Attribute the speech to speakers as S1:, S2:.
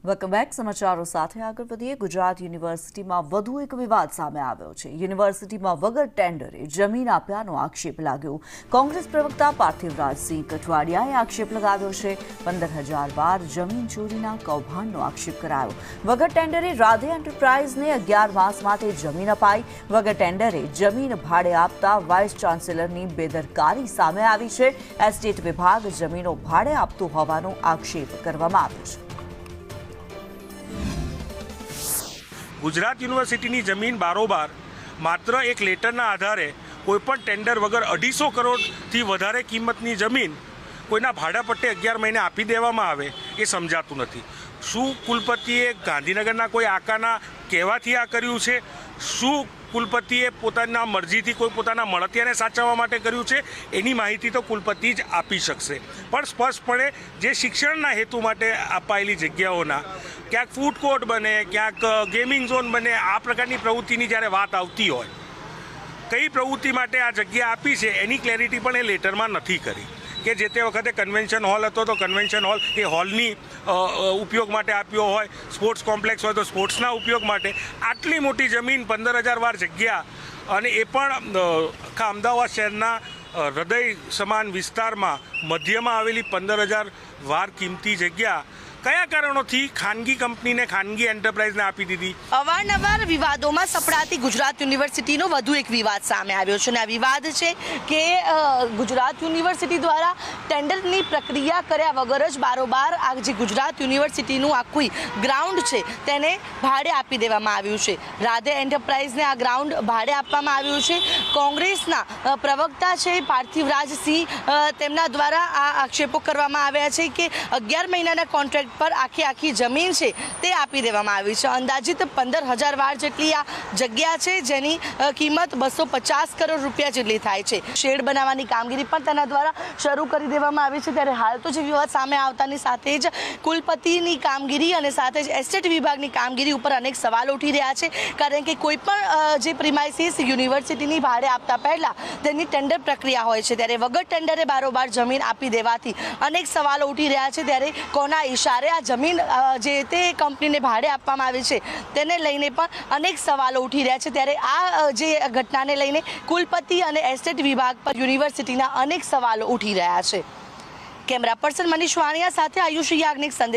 S1: Welcome back સમાચારો સાથે આગળ વધીએ। ગુજરાત યુનિવર્સિટીમાં વધુ એક વિવાદ સામે આવ્યો છે। યુનિવર્સિટીમાં વગર ટેન્ડરે જમીન આપ્યાનો આક્ષેપ લાગ્યો। કોંગ્રેસ પ્રવક્તા પાર્થિવરાજસિંહ કઠવાડિયાએ આક્ષેપ લગાવ્યો છે। 15,000 વાર જમીન ચોરીના કૌભાંડનો આક્ષેપ કરાયો। વગર ટેન્ડરે રાધે એન્ટરપ્રાઇઝને 11 માસ માટે જમીન અપાઈ। વગર ટેન્ડરે જમીન ભાડે આપતા વાઇસ ચાન્સેલરની બેદરકારી સામે આવી છે। એસ્ટેટ વિભાગ જમીનો ભાડે આપતું હોવાનો આક્ષેપ કરવામાં આવ્યો છે।
S2: ગુજરાત યુનિવર્સિટીની જમીન બારોબાર માત્ર એક લેટરના આધારે કોઈપણ ટેન્ડર વગર 250 કરોડથી વધારે કિંમતની જમીન કોઈના ભાડા પટ્ટે 11 મહિને આપી દેવામાં આવે એ સમજાતું નથી। શું કુલપતિએ ગાંધીનગરના કોઈ આકાના કહેવાથી આ કર્યું છે? શું કુલપતિએ પોતાના મરજીથી કોઈ પોતાના મળતિયાને સાચવવા માટે કર્યું છે? એની માહિતી તો કુલપતિ જ આપી શકશે। પણ સ્પષ્ટપણે જે શિક્ષણના હેતુ માટે અપાયેલી જગ્યાઓના ક્યાંક ફૂડ કોર્ટ બને, ક્યાંક ગેમિંગ ઝોન બને, આ પ્રકારની પ્રવૃત્તિની જ્યારે વાત આવતી હોય, કઈ પ્રવૃત્તિ માટે આ જગ્યા આપી છે એની ક્લેરિટી પણ એ લેટરમાં નથી કરી કે જે તે વખતે કન્વેન્શન હોલ હતો તો કન્વેન્શન હોલ એ હોલની ઉપયોગ માટે આપ્યો હોય, સ્પોર્ટ્સ કોમ્પ્લેક્સ હોય તો સ્પોર્ટ્સના ઉપયોગ માટે। આટલી મોટી જમીન 15,000 વાર જગ્યા, અને એ પણ આખા અમદાવાદ શહેરના હૃદય સમાન વિસ્તારમાં મધ્યમાં આવેલી 15,000 વાર કિંમતી જગ્યા કયા કારણોથી ખાનગી કંપનીને, ખાનગી એન્ટરપ્રાઇઝને આપી દીધી?
S3: અવારનવાર વિવાદોમાં સપડાતી ગુજરાત યુનિવર્સિટીનો વધુ એક વિવાદ સામે આવ્યો છે, અને આ વિવાદ છે કે ગુજરાત યુનિવર્સિટી દ્વારા ટેન્ડરની પ્રક્રિયા કર્યા વગર જ બારોબાર આ જે ગુજરાત યુનિવર્સિટીનું આખું ગ્રાઉન્ડ છે તેને ભાડે આપી દેવામાં આવ્યું છે। રાધે એન્ટરપ્રાઇઝને આ ગ્રાઉન્ડ ભાડે આપવામાં આવ્યું છે। કોંગ્રેસના પ્રવક્તા છે પાર્થિવરાજસિંહ, તેમના દ્વારા આ આક્ષેપો કરવામાં આવ્યા છે કે 11 મહિનાના કોન્ટ્રાક્ટ પર આખી જમીન છે તે આપી દેવામાં આવી છે। અંદાજિત 15,000 વાર જેટલી આ જગ્યા છે જેની કિંમત 250 કરોડ રૂપિયા જેટલી થાય છે। શેડ બનાવવાની કામગીરી પણ તેના દ્વારા શરૂ કરી દેવામાં આવી છે। ત્યારે હાલ તો જે વિવાદ સામે આવતાની સાથે જ કુલપતિની કામગીરી અને સાથે જ એસ્ટેટ વિભાગની કામગીરી ઉપર અનેક સવાલો ઉઠી રહ્યા છે, કારણ કે કોઈ પણ જે પ્રિમાઇસીસ યુનિવર્સિટીની ભાડે આપતા પહેલા તેની ટેન્ડર પ્રક્રિયા હોય છે, ત્યારે વગર ટેન્ડરે બારોબાર જમીન આપી દેવાથી અનેક સવાલો ઉઠી રહ્યા છે। ત્યારે કોના ઇશારે આ જમીન જે તે કંપનીને ભાડે આપવામાં આવી છે તેને લઈને પણ અનેક સવાલો ઉઠી રહ્યા છે। ત્યારે આ જે ઘટનાને લઈને કુલપતિ અને એસ્ટેટ વિભાગ પર યુનિવર્સિટીના અનેક સવાલો ઉઠી રહ્યા છે। કેમેરા પર્સન મનીષ વાણિયા સાથે આયુષ યાજ્ઞિક, સંદેશ।